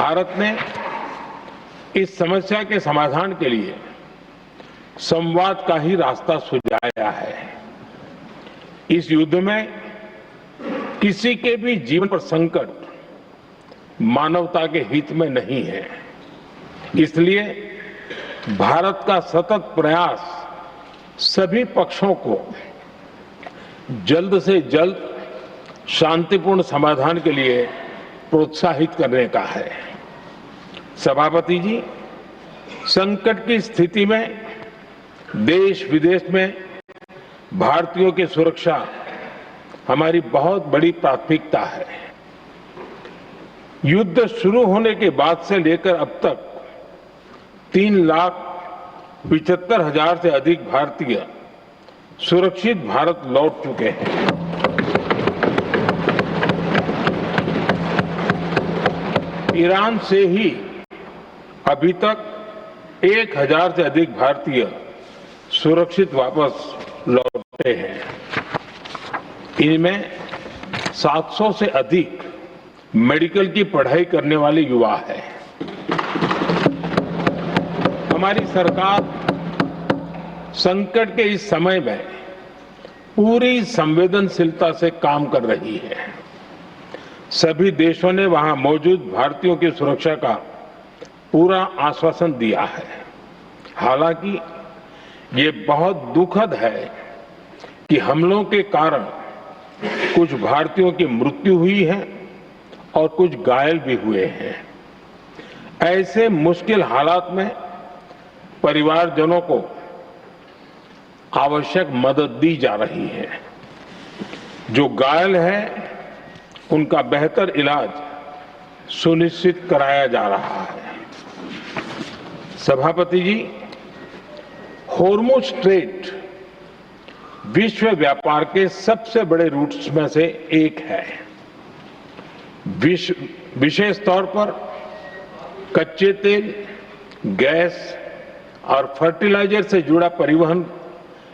भारत ने इस समस्या के समाधान के लिए संवाद का ही रास्ता सुझाया है। इस युद्ध में किसी के भी जीवन पर संकट मानवता के हित में नहीं है। इसलिए भारत का सतत प्रयास सभी पक्षों को जल्द से जल्द शांतिपूर्ण समाधान के लिए प्रोत्साहित करने का है। सभापति जी, संकट की स्थिति में देश विदेश में भारतीयों की सुरक्षा हमारी बहुत बड़ी प्राथमिकता है। युद्ध शुरू होने के बाद से लेकर अब तक 3,75,000 से अधिक भारतीय सुरक्षित भारत लौट चुके हैं। ईरान से ही अभी तक 1,000 से अधिक भारतीय सुरक्षित वापस लौटे हैं। इनमें 700 से अधिक मेडिकल की पढ़ाई करने वाले युवा हैं। हमारी सरकार संकट के इस समय में पूरी संवेदनशीलता से काम कर रही है। सभी देशों ने वहां मौजूद भारतीयों की सुरक्षा का पूरा आश्वासन दिया है। हालांकि ये बहुत दुखद है कि हमलों के कारण कुछ भारतीयों की मृत्यु हुई है और कुछ घायल भी हुए हैं। ऐसे मुश्किल हालात में परिवारजनों को आवश्यक मदद दी जा रही है। जो घायल हैं, उनका बेहतर इलाज सुनिश्चित कराया जा रहा है। सभापति जी, होर्मुज स्ट्रेट विश्व व्यापार के सबसे बड़े रूट्स में से एक है। विशेष तौर पर कच्चे तेल, गैस और फर्टिलाइजर से जुड़ा परिवहन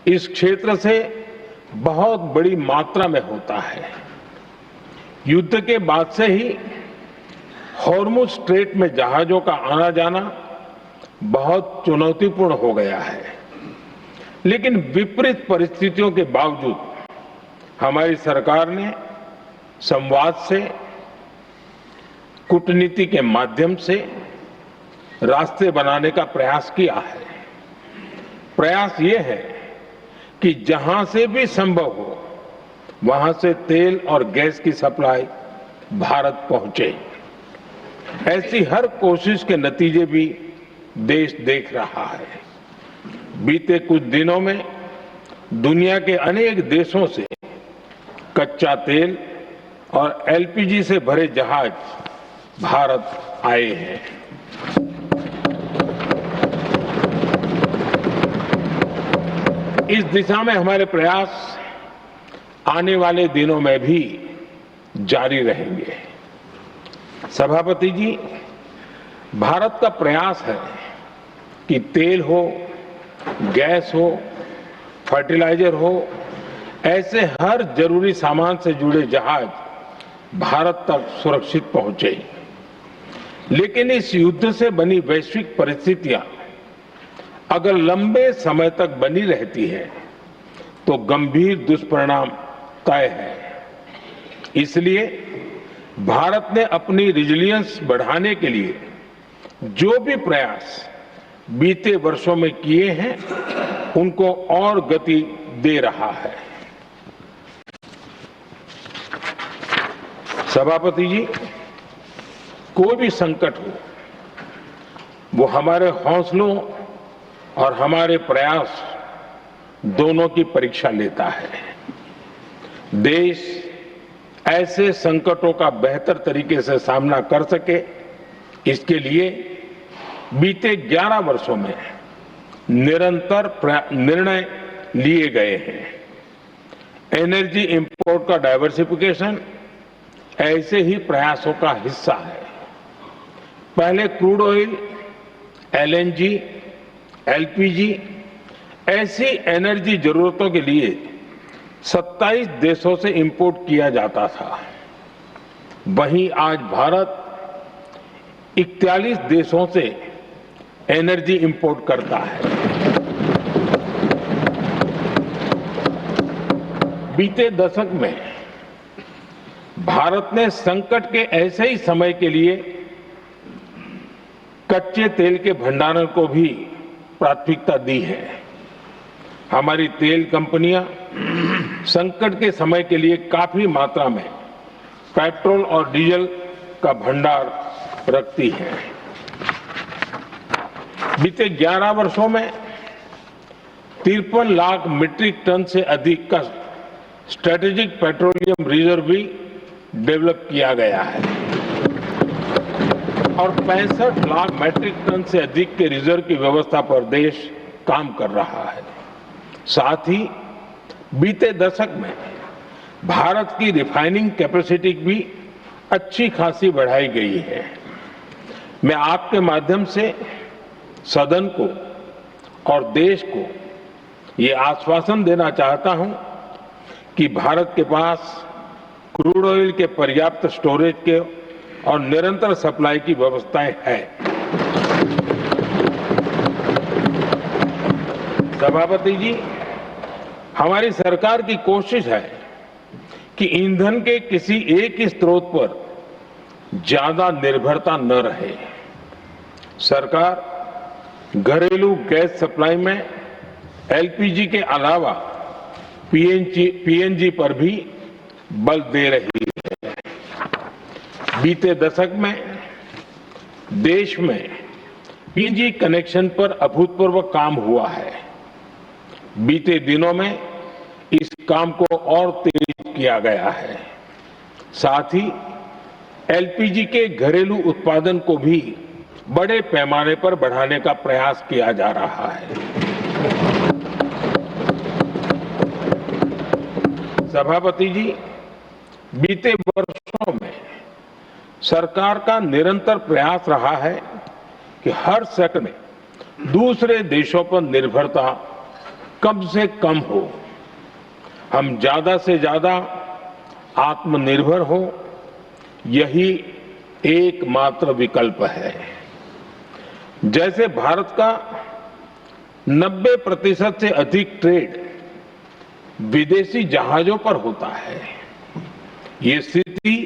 इस क्षेत्र से बहुत बड़ी मात्रा में होता है। युद्ध के बाद से ही होर्मुज स्ट्रेट में जहाजों का आना जाना बहुत चुनौतीपूर्ण हो गया है। लेकिन विपरीत परिस्थितियों के बावजूद हमारी सरकार ने संवाद से, कूटनीति के माध्यम से रास्ते बनाने का प्रयास किया है। प्रयास ये है कि जहां से भी संभव हो वहां से तेल और गैस की सप्लाई भारत पहुंचे। ऐसी हर कोशिश के नतीजे भी देश देख रहा है। बीते कुछ दिनों में दुनिया के अनेक देशों से कच्चा तेल और एलपीजी से भरे जहाज भारत आए हैं। इस दिशा में हमारे प्रयास आने वाले दिनों में भी जारी रहेंगे। सभापति जी, भारत का प्रयास है कि तेल हो, गैस हो, फर्टिलाइजर हो, ऐसे हर जरूरी सामान से जुड़े जहाज भारत तक सुरक्षित पहुंचे। लेकिन इस युद्ध से बनी वैश्विक परिस्थितियां अगर लंबे समय तक बनी रहती है तो गंभीर दुष्परिणाम तय है। इसलिए भारत ने अपनी रेजिलियंस बढ़ाने के लिए जो भी प्रयास बीते वर्षों में किए हैं, उनको और गति दे रहा है। सभापति जी, कोई भी संकट हो, वो हमारे हौसलों और हमारे प्रयास दोनों की परीक्षा लेता है। देश ऐसे संकटों का बेहतर तरीके से सामना कर सके, इसके लिए बीते 11 वर्षों में निरंतर निर्णय लिए गए हैं। एनर्जी इंपोर्ट का डाइवर्सिफिकेशन ऐसे ही प्रयासों का हिस्सा है। पहले क्रूड ऑयल, एलएनजी, एलपीजी ऐसी एनर्जी जरूरतों के लिए 27 देशों से इंपोर्ट किया जाता था। वहीं आज भारत 41 देशों से एनर्जी इंपोर्ट करता है। बीते दशक में भारत ने संकट के ऐसे ही समय के लिए कच्चे तेल के भंडारण को भी प्राथमिकता दी है। हमारी तेल कंपनियां संकट के समय के लिए काफी मात्रा में पेट्रोल और डीजल का भंडार रखती हैं। बीते 11 वर्षों में 53 लाख मीट्रिक टन से अधिक का स्ट्रेटेजिक पेट्रोलियम रिजर्व भी डेवलप किया गया है और 65 लाख मीट्रिक टन से अधिक के रिजर्व की व्यवस्था पर देश काम कर रहा है। साथ ही बीते दशक में भारत की रिफाइनिंग कैपेसिटी भी अच्छी खासी बढ़ाई गई है। मैं आपके माध्यम से सदन को और देश को ये आश्वासन देना चाहता हूं कि भारत के पास क्रूड ऑयल के पर्याप्त स्टोरेज के और निरंतर सप्लाई की व्यवस्थाएं हैं। सभापति जी, हमारी सरकार की कोशिश है कि ईंधन के किसी एक ही स्रोत पर ज्यादा निर्भरता न रहे। सरकार घरेलू गैस सप्लाई में एलपीजी के अलावा पीएनजी पर भी बल दे रही है। बीते दशक में देश में पीएनजी कनेक्शन पर अभूतपूर्व काम हुआ है। बीते दिनों में इस काम को और तेज किया गया है। साथ ही एलपीजी के घरेलू उत्पादन को भी बड़े पैमाने पर बढ़ाने का प्रयास किया जा रहा है। सभापति जी, बीते वर्षों में सरकार का निरंतर प्रयास रहा है कि हर सेक्टर में दूसरे देशों पर निर्भरता कम से कम हो, हम ज्यादा से ज्यादा आत्मनिर्भर हो, यही एकमात्र विकल्प है। जैसे भारत का 90% से अधिक ट्रेड विदेशी जहाजों पर होता है, ये स्थिति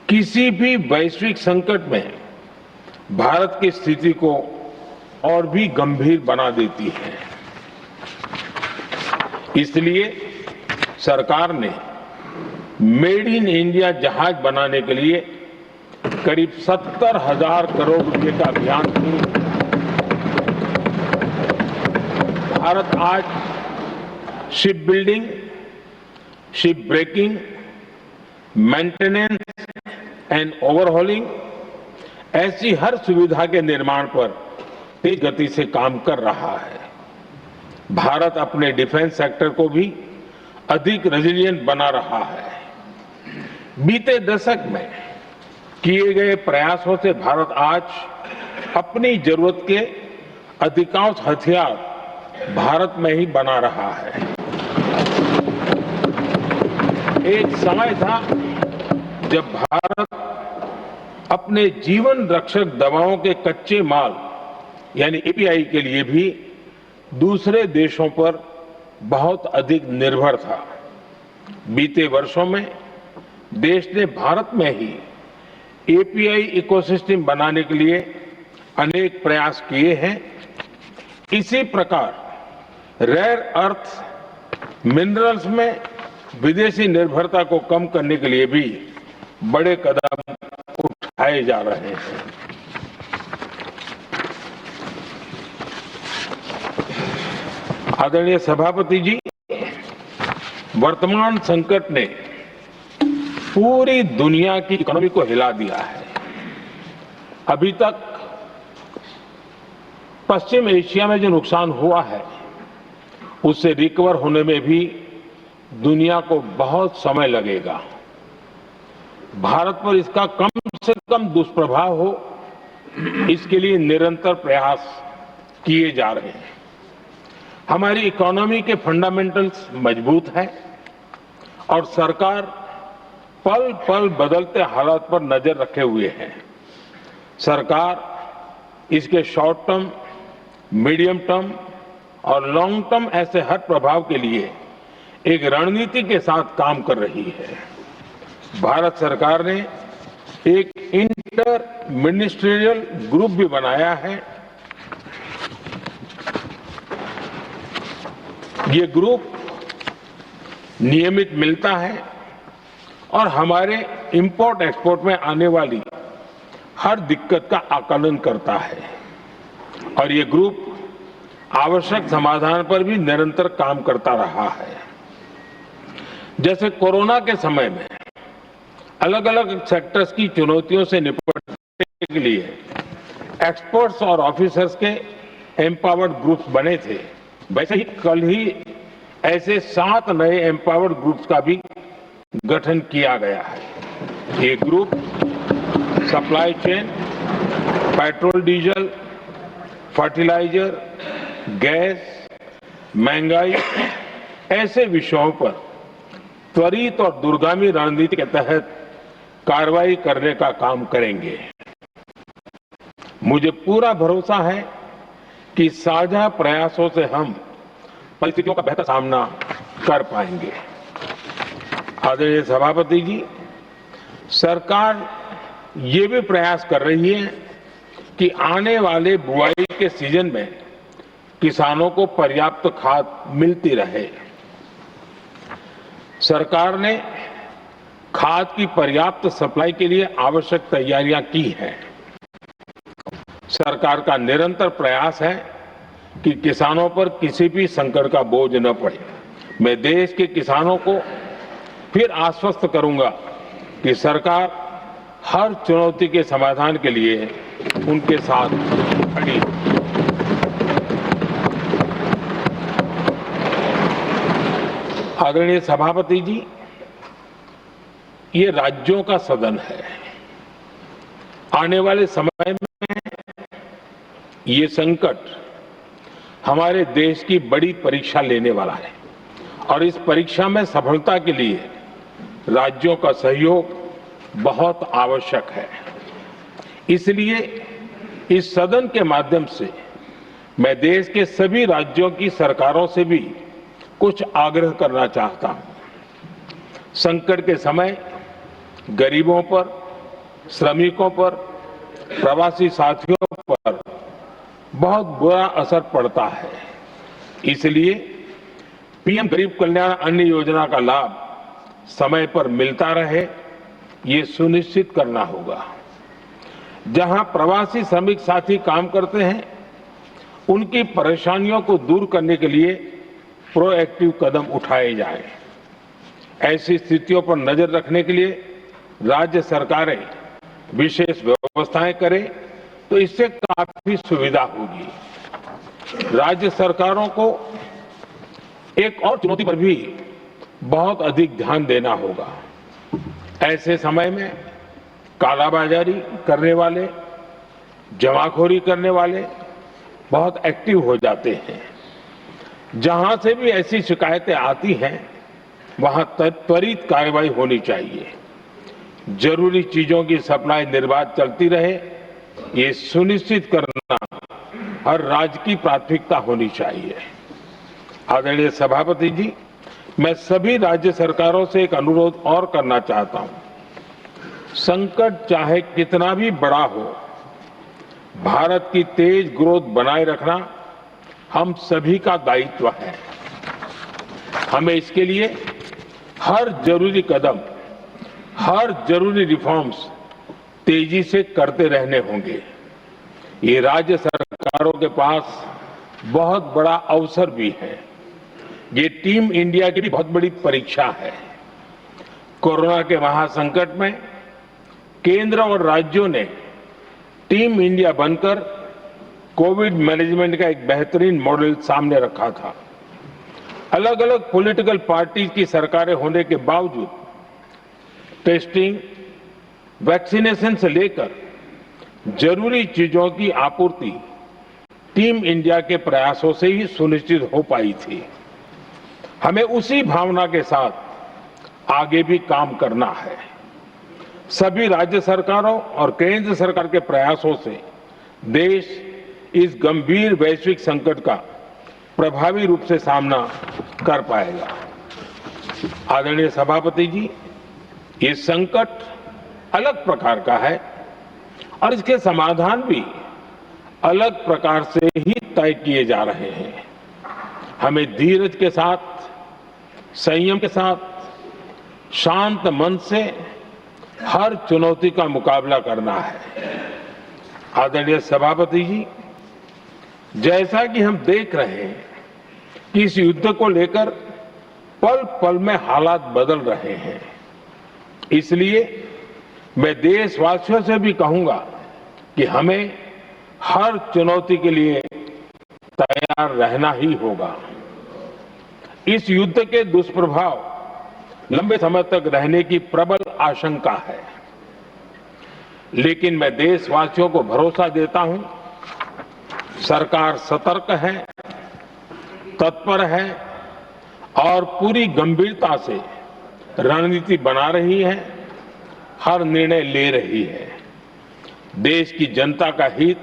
किसी भी वैश्विक संकट में भारत की स्थिति को और भी गंभीर बना देती है। इसलिए सरकार ने मेड इन इंडिया जहाज बनाने के लिए करीब 70,000 करोड़ रुपए का अभियान शुरू किया। भारत आज ship building, ship breaking, maintenance and overhauling ऐसी हर सुविधा के निर्माण पर तेज गति से काम कर रहा है। भारत अपने डिफेंस सेक्टर को भी अधिक रेजिलिएंट बना रहा है। बीते दशक में किए गए प्रयासों से भारत आज अपनी जरूरत के अधिकांश हथियार भारत में ही बना रहा है। एक समय था जब भारत अपने जीवन रक्षक दवाओं के कच्चे माल यानी एपीआई के लिए भी दूसरे देशों पर बहुत अधिक निर्भर था। बीते वर्षों में देश ने भारत में ही एपीआई इकोसिस्टम बनाने के लिए अनेक प्रयास किए हैं। इसी प्रकार रेयर अर्थ मिनरल्स में विदेशी निर्भरता को कम करने के लिए भी बड़े कदम उठाए जा रहे हैं। आदरणीय सभापति जी, वर्तमान संकट ने पूरी दुनिया की इकोनॉमी को हिला दिया है। अभी तक पश्चिम एशिया में जो नुकसान हुआ है उससे रिकवर होने में भी दुनिया को बहुत समय लगेगा। भारत पर इसका कम से कम दुष्प्रभाव हो, इसके लिए निरंतर प्रयास किए जा रहे हैं। हमारी इकोनॉमी के फंडामेंटल्स मजबूत हैं और सरकार पल पल बदलते हालात पर नजर रखे हुए है। सरकार इसके शॉर्ट टर्म, मीडियम टर्म और लॉन्ग टर्म ऐसे हर प्रभाव के लिए एक रणनीति के साथ काम कर रही है। भारत सरकार ने एक इंटर मिनिस्ट्रियल ग्रुप भी बनाया है। ये ग्रुप नियमित मिलता है और हमारे इंपोर्ट एक्सपोर्ट में आने वाली हर दिक्कत का आकलन करता है और ये ग्रुप आवश्यक समाधान पर भी निरंतर काम करता रहा है। जैसे कोरोना के समय में अलग अलग सेक्टर्स की चुनौतियों से निपटने के लिए एक्सपर्ट्स और ऑफिसर्स के एम्पावर्ड ग्रुप्स बने थे, वैसे ही कल ही ऐसे 7 नए एम्पावर्ड ग्रुप्स का भी गठन किया गया है। ये group supply chain, petrol diesel, fertiliser, gas, महंगाई ऐसे विषयों पर त्वरित और दूरगामी रणनीति के तहत कार्रवाई करने का काम करेंगे। मुझे पूरा भरोसा है कि साझा प्रयासों से हम परिस्थितियों का बेहतर सामना कर पाएंगे। आदरणीय सभापति जी, सरकार ये भी प्रयास कर रही है कि आने वाले बुआई के सीजन में किसानों को पर्याप्त खाद मिलती रहे। सरकार ने खाद की पर्याप्त सप्लाई के लिए आवश्यक तैयारियां की हैं। सरकार का निरंतर प्रयास है कि किसानों पर किसी भी संकट का बोझ न पड़े। मैं देश के किसानों को फिर आश्वस्त करूंगा कि सरकार हर चुनौती के समाधान के लिए उनके साथ खड़ी है। आदरणीय सभापति जी, ये राज्यों का सदन है। आने वाले समय में ये संकट हमारे देश की बड़ी परीक्षा लेने वाला है और इस परीक्षा में सफलता के लिए राज्यों का सहयोग बहुत आवश्यक है। इसलिए इस सदन के माध्यम से मैं देश के सभी राज्यों की सरकारों से भी कुछ आग्रह करना चाहता हूं। संकट के समय गरीबों पर, श्रमिकों पर, प्रवासी साथियों पर बहुत बुरा असर पड़ता है। इसलिए पीएम गरीब कल्याण अन्न योजना का लाभ समय पर मिलता रहे, ये सुनिश्चित करना होगा। जहां प्रवासी श्रमिक साथी काम करते हैं, उनकी परेशानियों को दूर करने के लिए प्रोएक्टिव कदम उठाए जाएं। ऐसी स्थितियों पर नजर रखने के लिए राज्य सरकारें विशेष व्यवस्थाएं करें तो इससे काफी सुविधा होगी। राज्य सरकारों को एक और चुनौती पर भी बहुत अधिक ध्यान देना होगा। ऐसे समय में कालाबाजारी करने वाले, जमाखोरी करने वाले बहुत एक्टिव हो जाते हैं। जहां से भी ऐसी शिकायतें आती हैं, वहां त्वरित कार्रवाई होनी चाहिए। जरूरी चीजों की सप्लाई निर्बाध चलती रहे, ये सुनिश्चित करना हर राज्य की प्राथमिकता होनी चाहिए। आदरणीय सभापति जी, मैं सभी राज्य सरकारों से एक अनुरोध और करना चाहता हूं। संकट चाहे कितना भी बड़ा हो, भारत की तेज ग्रोथ बनाए रखना हम सभी का दायित्व है। हमें इसके लिए हर जरूरी कदम, हर जरूरी रिफॉर्म्स तेजी से करते रहने होंगे। ये राज्य सरकारों के पास बहुत बड़ा अवसर भी है। ये टीम इंडिया की भी बहुत बड़ी परीक्षा है। कोरोना के महासंकट में केंद्र और राज्यों ने टीम इंडिया बनकर कोविड मैनेजमेंट का एक बेहतरीन मॉडल सामने रखा था। अलग अलग पॉलिटिकल पार्टी की सरकारें होने के बावजूद टेस्टिंग, वैक्सीनेशन से लेकर जरूरी चीजों की आपूर्ति टीम इंडिया के प्रयासों से ही सुनिश्चित हो पाई थी। हमें उसी भावना के साथ आगे भी काम करना है। सभी राज्य सरकारों और केंद्र सरकार के प्रयासों से देश इस गंभीर वैश्विक संकट का प्रभावी रूप से सामना कर पाएगा। आदरणीय सभापति जी, ये संकट अलग प्रकार का है और इसके समाधान भी अलग प्रकार से ही तय किए जा रहे हैं। हमें धीरज के साथ, संयम के साथ, शांत मन से हर चुनौती का मुकाबला करना है। आदरणीय सभापति जी, जैसा कि हम देख रहे हैं कि इस युद्ध को लेकर पल पल में हालात बदल रहे हैं, इसलिए मैं देशवासियों से भी कहूंगा कि हमें हर चुनौती के लिए तैयार रहना ही होगा। इस युद्ध के दुष्प्रभाव लंबे समय तक रहने की प्रबल आशंका है, लेकिन मैं देशवासियों को भरोसा देता हूं, सरकार सतर्क है, तत्पर है और पूरी गंभीरता से रणनीति बना रही है, हर निर्णय ले रही है। देश की जनता का हित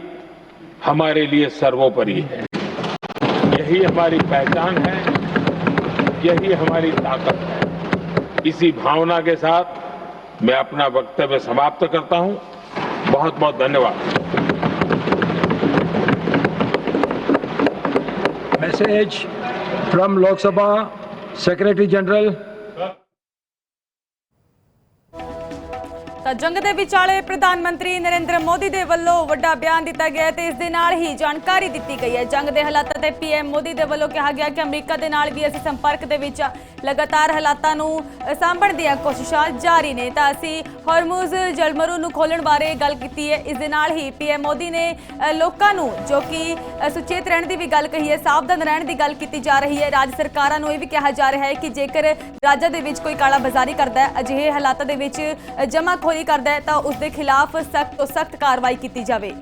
हमारे लिए सर्वोपरि है। यही हमारी पहचान है, यही हमारी ताकत है। इसी भावना के साथ मैं अपना वक्तव्य समाप्त करता हूं। बहुत बहुत धन्यवाद। Message from Lok Sabha secretary general. ਤਾਂ ਜੰਗ ਦੇ ਵਿਚਾਲੇ ਪ੍ਰਧਾਨ ਮੰਤਰੀ ਨਰਿੰਦਰ ਮੋਦੀ ਦੇ ਵੱਲੋਂ ਵੱਡਾ ਬਿਆਨ ਦਿੱਤਾ ਗਿਆ ਤੇ ਇਸ ਦੇ ਨਾਲ ਹੀ ਜਾਣਕਾਰੀ ਦਿੱਤੀ ਗਈ ਹੈ। ਜੰਗ ਦੇ ਹਾਲਾਤਾਂ ਤੇ ਪੀਐਮ ਮੋਦੀ ਦੇ ਵੱਲੋਂ ਕਿਹਾ ਗਿਆ ਕਿ ਅਮਰੀਕਾ ਦੇ ਨਾਲ ਵੀ ਅਸੀਂ ਸੰਪਰਕ ਦੇ ਵਿੱਚ ਲਗਾਤਾਰ ਹਾਲਾਤਾਂ ਨੂੰ ਸਾਂਭਣ ਦੀਆਂ ਕੋਸ਼ਿਸ਼ਾਂ ਜਾਰੀ ਨੇ। ਤਾਂ ਅਸੀਂ ਹਾਰਮੂਜ਼ ਜਲਮਰੂ ਨੂੰ ਖੋਲ੍ਹਣ ਬਾਰੇ ਗੱਲ ਕੀਤੀ ਹੈ। ਇਸ ਦੇ ਨਾਲ ਹੀ ਪੀਐਮ ਮੋਦੀ ਨੇ ਲੋਕਾਂ ਨੂੰ ਜੋ ਕਿ ਸੁਚੇਤ ਰਹਿਣ ਦੀ ਵੀ ਗੱਲ ਕਹੀ ਹੈ, ਸਾਵਧਾਨ ਰਹਿਣ ਦੀ ਗੱਲ ਕੀਤੀ ਜਾ ਰਹੀ ਹੈ। ਰਾਜ ਸਰਕਾਰਾਂ ਨੂੰ ਇਹ ਵੀ ਕਿਹਾ ਜਾ ਰਿਹਾ ਹੈ ਕਿ ਜੇਕਰ ਰਾਜਾਂ ਦੇ ਵਿੱਚ ਕੋਈ ਕਾਲਾ ਬਾਜ਼ਾਰੀ ਕਰਦਾ ਹੈ, ਅਜਿਹੇ ਹਾਲਾਤਾਂ ਦੇ ਵਿੱਚ ਜਮਾਖੋਰੀ ਕਰਦਾ ਹੈ ਤਾਂ ਉਸ ਦੇ ਖਿਲਾਫ ਸਖਤ ਤੋਂ ਸਖਤ ਕਾਰਵਾਈ ਕੀਤੀ ਜਾਵੇ।